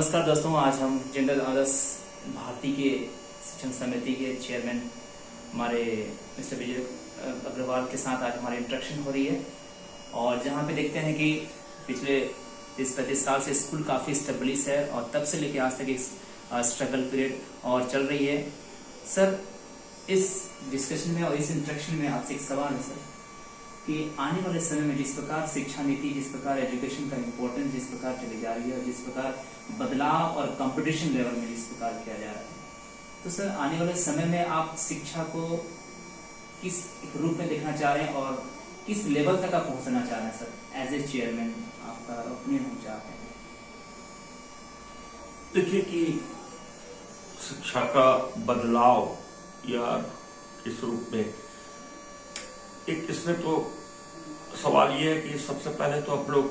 नमस्कार दोस्तों, आज हम जनरल आदर्श भारती के शिक्षण समिति के चेयरमैन हमारे मिस्टर विजय अग्रवाल के साथ आज हमारी इंटरेक्शन हो रही है। और जहाँ पे देखते हैं कि पिछले 30-35 साल से स्कूल काफ़ी स्टेबलिश है और तब से लेकर आज तक एक स्ट्रगल पीरियड और चल रही है। सर, इस डिस्कशन में और इस इंटरेक्शन में आपसे एक सवाल है सर कि आने वाले समय में जिस प्रकार शिक्षा नीति, जिस प्रकार एजुकेशन का इम्पोर्टेंस जिस प्रकार चली जा रही है और जिस प्रकार बदलाव और कंपटीशन लेवल में जिस प्रकार किया जा रहा है, तो सर आने वाले समय में आप शिक्षा को किस रूप में देखना चाह रहे हैं और किस लेवल तक आप पहुंचना चाह रहे हैं सर एज ए चेयरमैन? आपका ओपिनियन हम चाहते हैं। देखिए कि शिक्षा का बदलाव या किस रूप में, एक इसमें तो सवाल ये है कि सबसे पहले तो आप लोग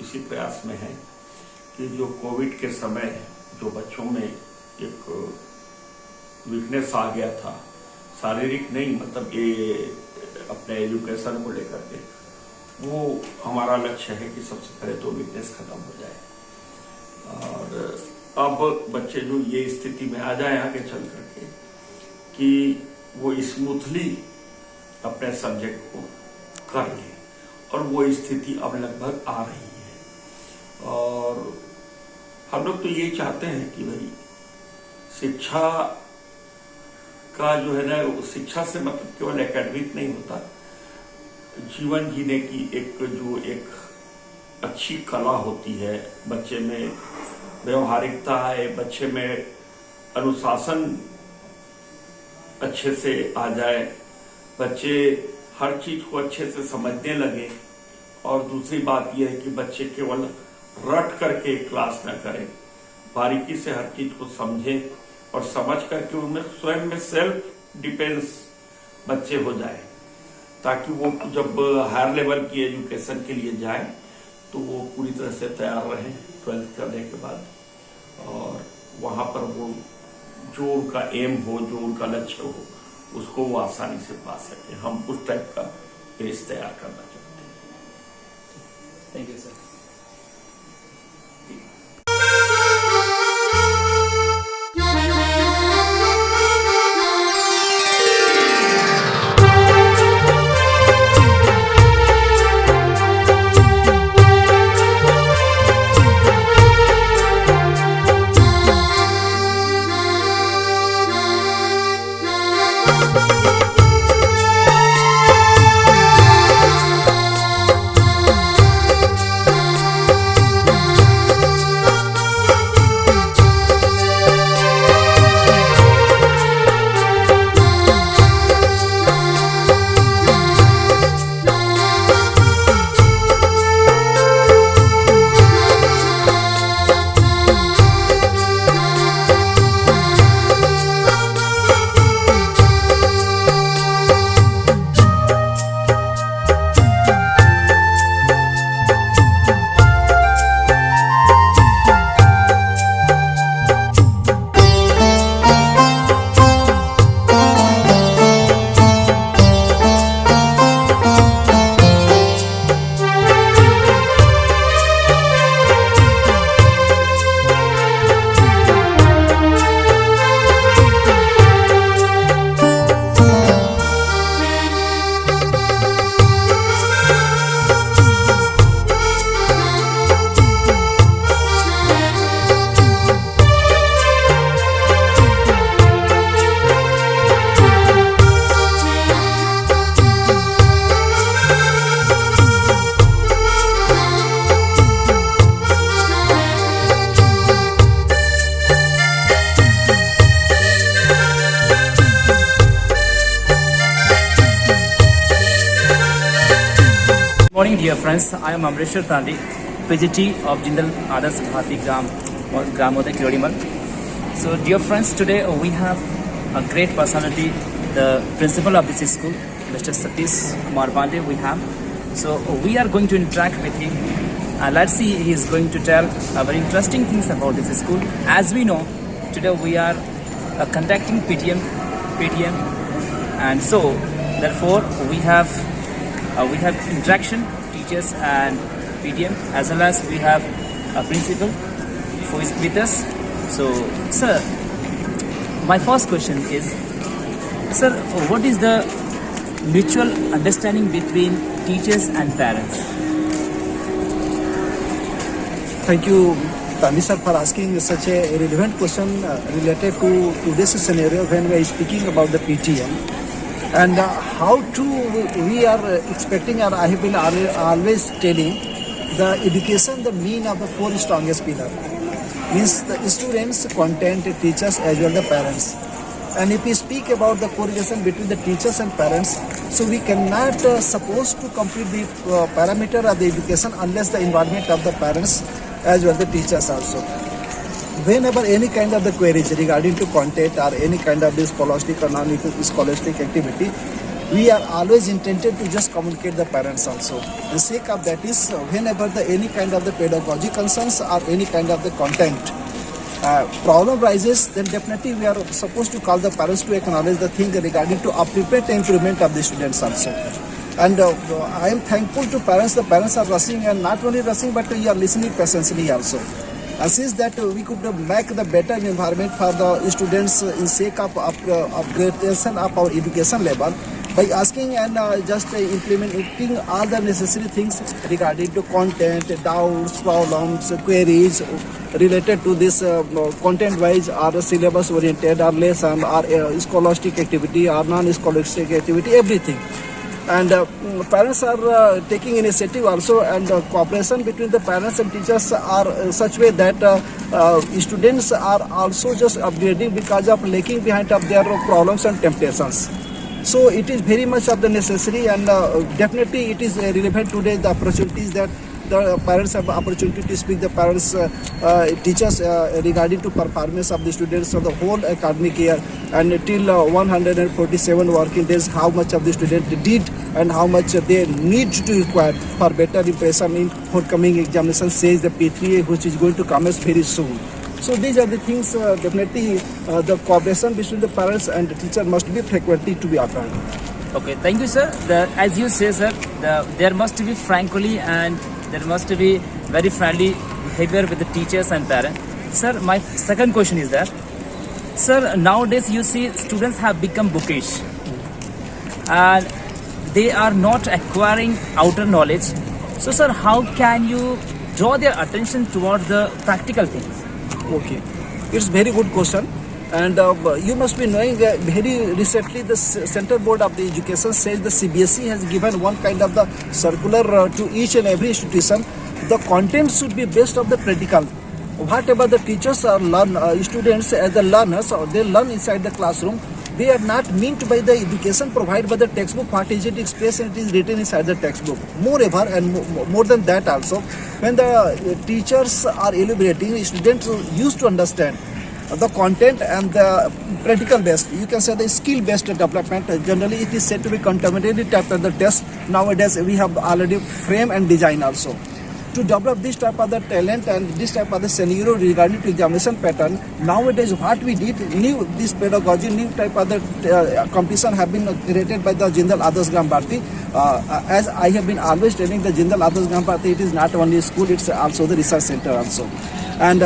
इसी प्रयास में हैं कि जो कोविड के समय जो बच्चों में एक वीकनेस आ गया था, शारीरिक नहीं मतलब ये अपने एजुकेशन को लेकर के, वो हमारा लक्ष्य है कि सबसे पहले तो वीकनेस खत्म हो जाए और अब बच्चे जो ये स्थिति में आ जाए आगे चल करके कि वो स्मूथली अपने सब्जेक्ट को कर ले, और वो स्थिति अब लगभग आ रही है। और हम लोग तो ये चाहते हैं कि भाई शिक्षा का जो है ना, शिक्षा से मतलब केवल एकेडमिक नहीं होता, जीवन जीने की एक अच्छी कला होती है, बच्चे में व्यवहारिकता है, बच्चे में अनुशासन अच्छे से आ जाए, बच्चे हर चीज को अच्छे से समझने लगे। और दूसरी बात यह है कि बच्चे केवल रट करके क्लास न करें, बारीकी से हर चीज को समझें और समझ करके उनमें स्वयं में सेल्फ डिपेंस बच्चे हो जाए, ताकि वो जब हायर लेवल की एजुकेशन के लिए जाए तो वो पूरी तरह से तैयार रहें 12th करने के बाद, और वहाँ पर वो जो उनका एम हो, जो उनका लक्ष्य हो, उसको वो आसानी से पा सके। हम उस टाइप का पेज तैयार करना चाहते हैं। Thank you sir. Good morning dear friends, I am Amreshwar Tandi, PGT of Jindal Adarsh Bharati Gramodaya Kirodimal. So dear friends, today we have a great personality, the principal of this school, Mr. Satish Kumar Pandey we have. So we are going to interact with him and let's see, he is going to tell very interesting things about this school. As we know, today we are conducting PTM and so therefore we have interaction, teachers and PTM, as well as we have a principal who is with us. So, sir, my first question is, sir, what is the mutual understanding between teachers and parents? Thank you, Tani sir, for asking such a relevant question related to today's scenario when we are speaking about the PTM and how to we are expecting, or I have been always telling, the education, the mean of the four strongest pillar means the students, content, teachers as well the parents. And if we speak about the correlation between the teachers and parents, so we cannot supposed to complete the parameter of the education unless the environment of the parents as well the teachers also. Whenever any kind of the queries regarding to content or any kind of this scholastic or non-scholastic activity, we are always intended to just communicate the parents also. The sake of that is whenever the any kind of the pedagogy concerns or any kind of the content problem rises, then definitely we are supposed to call the parents to acknowledge the thing regarding to appropriate improvement of the students also. And I am thankful to parents. The parents are rushing, and not only rushing, but we are listening patiently also. Since that we could make the better environment for the students in sake of upgradation of our education level by asking and just implementing all the necessary things regarding to content, doubts, problems, queries related to this content wise or syllabus oriented or lesson or scholastic activity or non-scholastic activity, everything. And parents are taking initiative also, and cooperation between the parents and teachers are such way that students are also just upgrading because of lacking behind of their problems and temptations. So it is very much of the necessary, and definitely it is relevant today, the opportunities that the parents have opportunity to speak the parents teachers regarding to performance of the students of the whole academic year and till 147 working days, how much of the student did and how much they need to require for better impression in forthcoming examination, says the P3A, which is going to commence very soon. So these are the things definitely the cooperation between the parents and the teacher must be frequently to be occurred. Okay, thank you, sir. As you say, sir, there must be frankly and there must be very friendly behavior with the teachers and parents. Sir, my second question is that, sir, nowadays you see students have become bookish and they are not acquiring outer knowledge. So, sir, how can you draw their attention towards the practical things? Okay, it's very good question. And you must be knowing very recently the Central Board of the Education says the CBSE has given one kind of the circular to each and every institution. The content should be based on the practical. Whatever the teachers are students as the learners, or they learn inside the classroom, they are not meant by the education provided by the textbook. What is it expressed and it is written inside the textbook. Moreover, and more than that also, when the teachers are elaborating, students used to understand the content and the practical based, you can say the skill based development. Generally it is said to be contemporary type of the test. Nowadays we have already frame and design also to develop this type of the talent and this type of the scenario regarding to examination pattern. Nowadays what we did, new this pedagogy, new type of the competition have been created by the Jindal Adarsh Gram Bharati. As I have been always telling, the Jindal Adarsh Gram Bharati, it is not only a school, it's also the research center also. And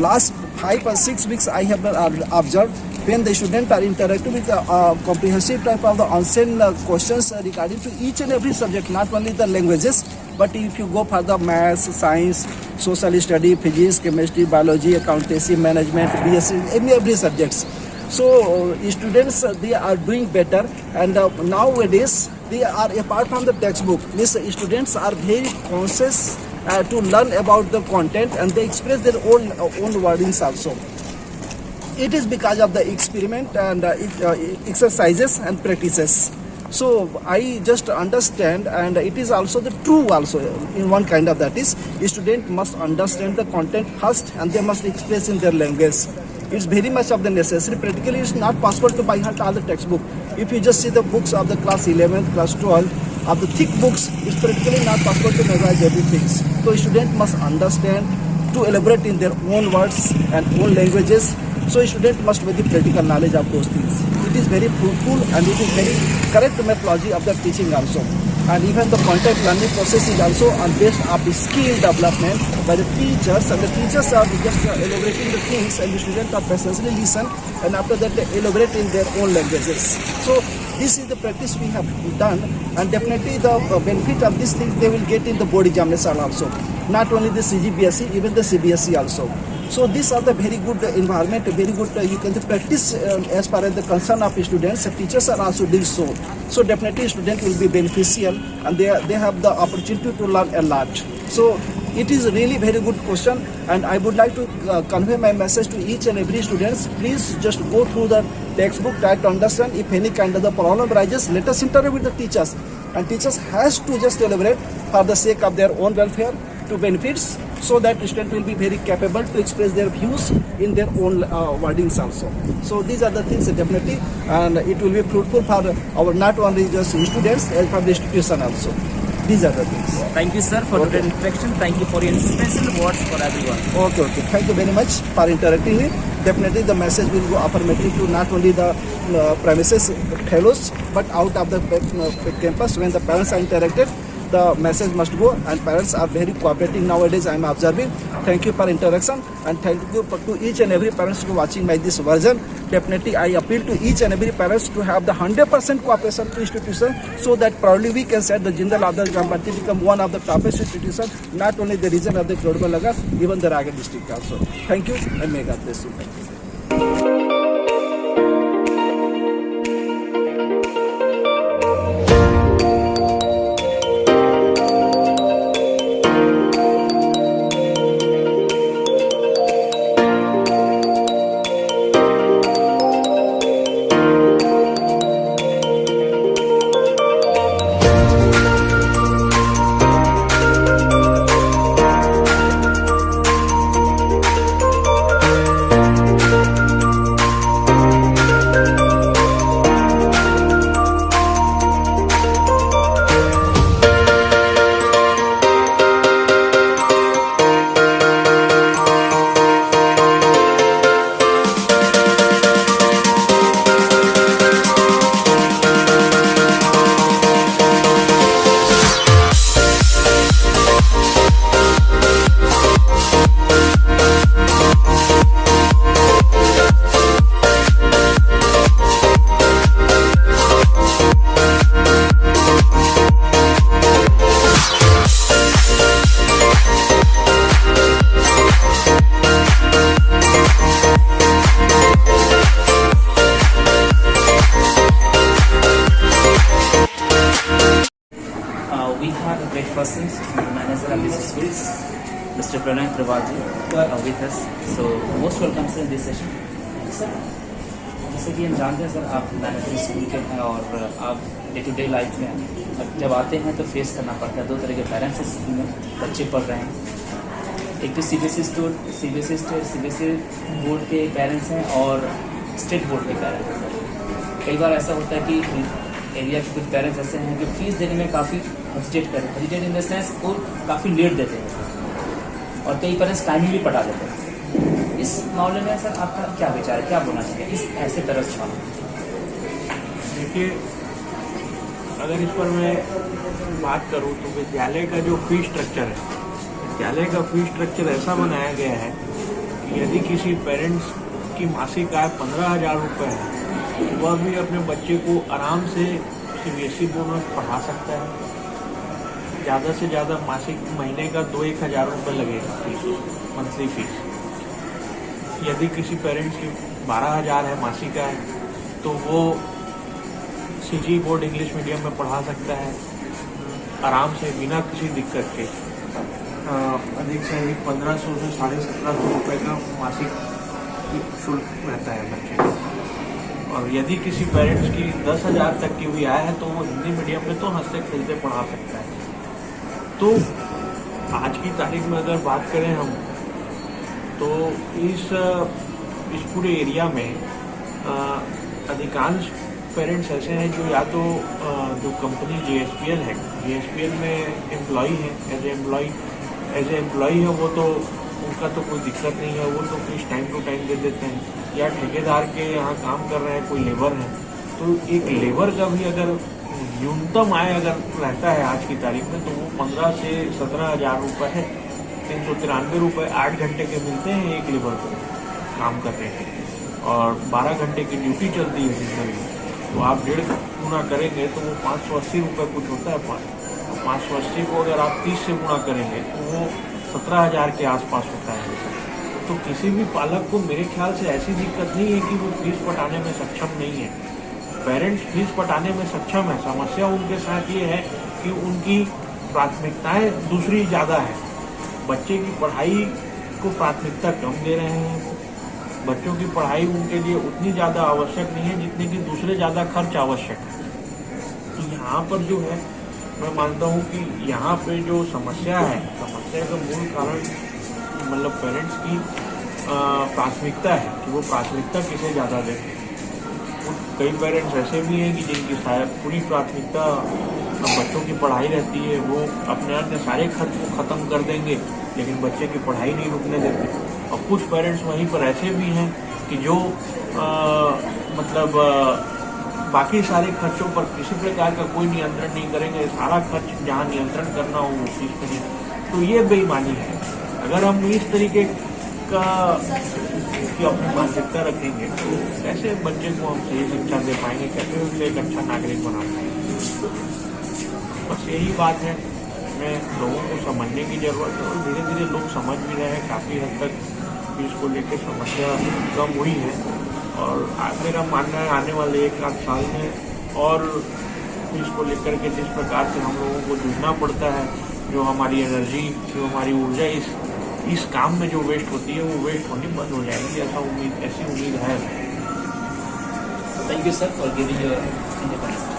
last 5 or 6 weeks I have observed when the students are interacting with a comprehensive type of the answer questions regarding to each and every subject, not only the languages, but if you go for the maths, science, social study, physics, chemistry, biology, accountancy, management, BSc, every subjects. So students they are doing better, and nowadays they are, apart from the textbook, these students are very conscious to learn about the content, and they express their own wordings also. It is because of the experiment and exercises and practices. So I just understand, and it is also the true also in one kind of that is, the student must understand the content first and they must express in their language. It's very much of the necessary. Practically it's not possible to by heart all the textbook. If you just see the books of the class 11th, class 12, of the thick books, it's practically not possible to memorize everything. So student must understand to elaborate in their own words and own languages. So student must have the practical knowledge of those things. It is very fruitful and it is very correct methodology of the teaching also. and even the contact learning process is also based on the skill development by the teachers, and the teachers are just elaborating the things, and the students are patiently listen, and after that they elaborate in their own languages. So this is the practice we have done, and definitely the benefit of these things they will get in the board examination also. Not only the CGBSE, even the CBSE also. So these are the very good environment, very good you can practice as far as the concern of students. Teachers are also doing so. So definitely student will be beneficial, and they have the opportunity to learn a lot. So it is really very good question, and I would like to convey my message to each and every students. Please just go through the textbook, try to understand. If any kind of the problem arises, let us interact with the teachers, and teachers has to just elaborate for the sake of their own welfare to benefits, so that student will be very capable to express their views in their own wordings also. So these are the things definitely, and it will be fruitful for our not only just students, as for the institution also. These are the things. Thank you, sir, for the interaction. Thank you for your inspirational words for everyone. Okay. Thank you very much for interacting with. Definitely the message will go affirmative to not only the premises fellows, but out of the campus. When the parents are interacted, the message must go, and parents are very cooperating nowadays, I am observing. Thank you for interaction, and thank you to each and every parents who watching my this version. Definitely I appeal to each and every parents to have the 100% cooperation to institution, so that proudly we can say the Jindal Adarsh Gram Bharti become one of the toppest institutions, not only the region of the Krodbalagar, even the Raigad district also. Thank you, and may God bless you. Thank you. We have a great person, manager of this schools, Mr. Pranay Trivaji, with us. So most welcome sir in this session. Sir, जैसे कि हम जानते हैं sir, आप manager school के हैं और आप डे टू डे लाइफ में जब आते हैं तो फेस करना पड़ता है दो तरह के पेरेंट्स स्कूल में बच्चे पढ़ रहे हैं। एक तो सीबीएसई बोर्ड के पेरेंट्स हैं और स्टेट बोर्ड के पेरेंट्स हैं। कई बार ऐसा होता है कि एरिया के कुछ पेरेंट्स ऐसे हैं कि फीस देने में काफ़ी हेजिटेट इन द सेंस वो काफ़ी लेट देते हैं, और कई पेरेंट्स टाइमली पढ़ा देते हैं। इस मामले में सर आपका क्या विचार है, क्या बोलना चाहिए इस ऐसे तरह से? देखिए, अगर इस पर मैं बात करूं तो विद्यालय का जो फीस स्ट्रक्चर है, विद्यालय का फीस स्ट्रक्चर ऐसा बनाया गया है कि यदि किसी पेरेंट्स की मासिक आय 15,000 रुपये है, वह भी अपने बच्चे को आराम से सीबीएसई बोर्ड में पढ़ा सकता है। ज़्यादा से ज़्यादा मासिक महीने का 2-1 हज़ार रुपये लगेगा फीस, मंथली फीस। यदि किसी पेरेंट्स की 12,000 है मासिक आय, तो वो सीजी बोर्ड इंग्लिश मीडियम में पढ़ा सकता है आराम से, बिना किसी दिक्कत के। अधिक से अधिक 1,500 से 1,750 रुपये का मासिक शुल्क रहता है बच्चे का। और यदि किसी पेरेंट्स की 10,000 तक की भी आय है, तो वो हिंदी मीडियम में तो हंसते खेलते पढ़ा सकता है। तो आज की तारीख में अगर बात करें हम, तो इस पूरे एरिया में अधिकांश पेरेंट्स ऐसे हैं जो या तो जो कंपनी JSPL है, JSPL में एम्प्लॉई है, एज ए एम्प्लॉई है वो, तो उनका तो कोई दिक्कत नहीं है, वो तो फीस टाइम टू टाइम दे देते हैं। या ठेकेदार के यहाँ काम कर रहे हैं, कोई लेबर है, तो एक लेबर का भी अगर न्यूनतम आय अगर रहता है आज की तारीख में तो वो 15 से 17 हज़ार रुपये है। 393 रुपये 8 घंटे के मिलते हैं एक लेबर को काम करने के, और 12 घंटे की ड्यूटी चलती है दिन में। तो आप 1.5 गुना करेंगे तो वो 580 रुपये कुछ होता है। 580 को अगर आप 30 से गुना करेंगे तो वो 17,000 के आसपास होता है। तो किसी भी पालक को मेरे ख्याल से ऐसी दिक्कत नहीं है कि वो फीस पटाने में सक्षम नहीं है। पेरेंट्स फीस पटाने में सक्षम है। समस्या उनके साथ ये है कि उनकी प्राथमिकताएं दूसरी ज़्यादा है। बच्चे की पढ़ाई को प्राथमिकता कम दे रहे हैं। बच्चों की पढ़ाई उनके लिए उतनी ज़्यादा आवश्यक नहीं है जितनी कि दूसरे ज़्यादा खर्च आवश्यक है। तो यहाँ पर जो है मैं मानता हूँ कि यहाँ पे जो समस्या है, समस्या का मूल कारण मतलब पेरेंट्स की प्राथमिकता है कि वो प्राथमिकता किसे ज़्यादा देते हैं। कई पेरेंट्स ऐसे भी हैं कि जिनकी शायद पूरी प्राथमिकता बच्चों की पढ़ाई रहती है, वो अपने अन्य सारे खर्च को ख़त्म कर देंगे लेकिन बच्चे की पढ़ाई नहीं रुकने देते। और कुछ पेरेंट्स वहीं पर ऐसे भी हैं कि जो बाकी सारे खर्चों पर किसी प्रकार का कोई नियंत्रण नहीं करेंगे, सारा खर्च जहाँ नियंत्रण करना हो वो चीज़ पर नहीं। तो ये बेईमानी है। अगर हम इस तरीके का की अपनी मानसिकता रखेंगे तो कैसे बच्चे को हम सही शिक्षा दे पाएंगे, कैसे उसे एक अच्छा नागरिक बना पाएंगे। बस यही बात है, मैं लोगों को समझने की ज़रूरत है और धीरे धीरे लोग समझ भी रहे हैं। काफ़ी हद तक इसको लेकर समस्या कम हुई है और मेरा मानना है आने वाले 1 साल में और इसको लेकर के जिस प्रकार से हम लोगों को जूझना पड़ता है, जो हमारी एनर्जी, जो हमारी ऊर्जा इस काम में जो वेस्ट होती है वो वेस्ट होनी बंद हो जाएगी, ऐसी उम्मीद है। Thank you sir for giving your independence.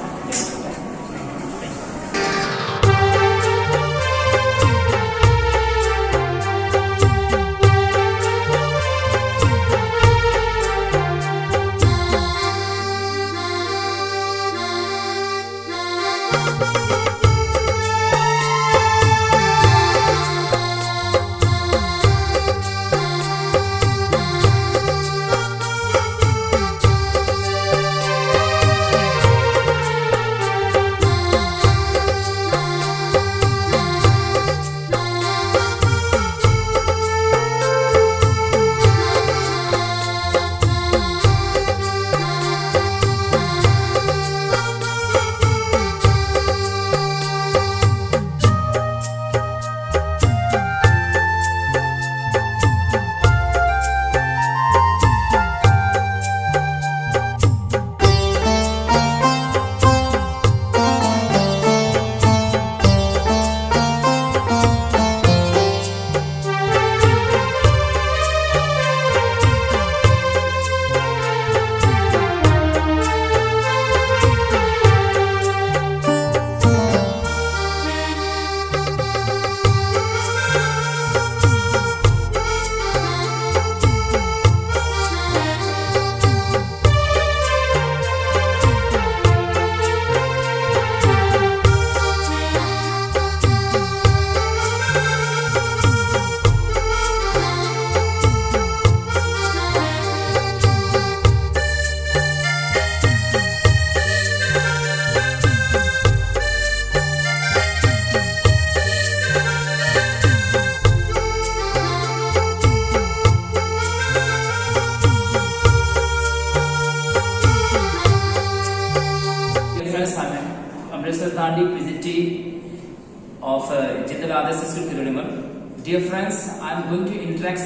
of Jindal Adarsh School Kirolimal. Dear friends, I am going to interact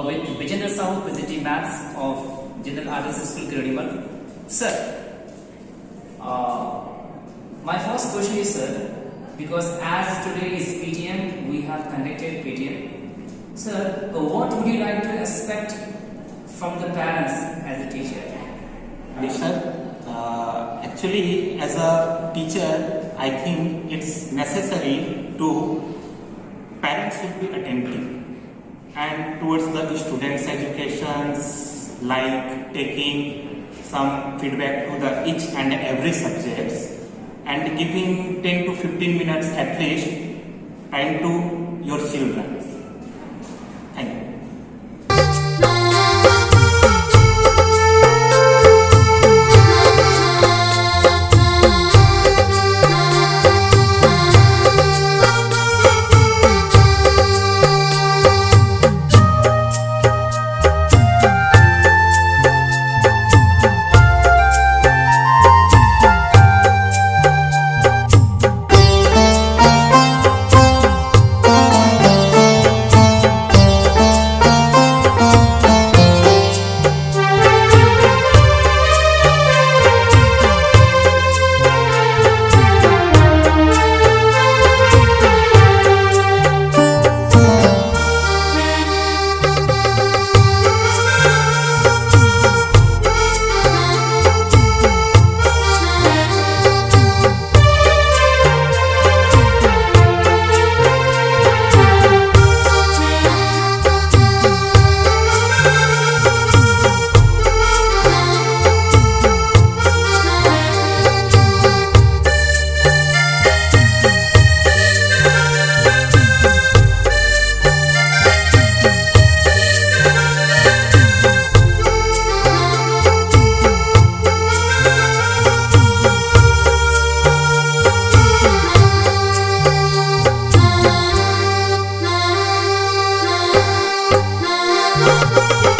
with Vijender Sahu, PGT Maths of Jindal Adarsh School Kirolimal. Sir, my first question is, sir, because as today is PTM, we have conducted PTM. Sir, what would you like to expect from the parents as a teacher? Yes, sir. Actually, as a teacher, I think it's necessary to parents should be attentive and towards the students' educations, like taking some feedback to the each and every subjects and giving 10 to 15 minutes at least time to your children. Thank you. Thank you.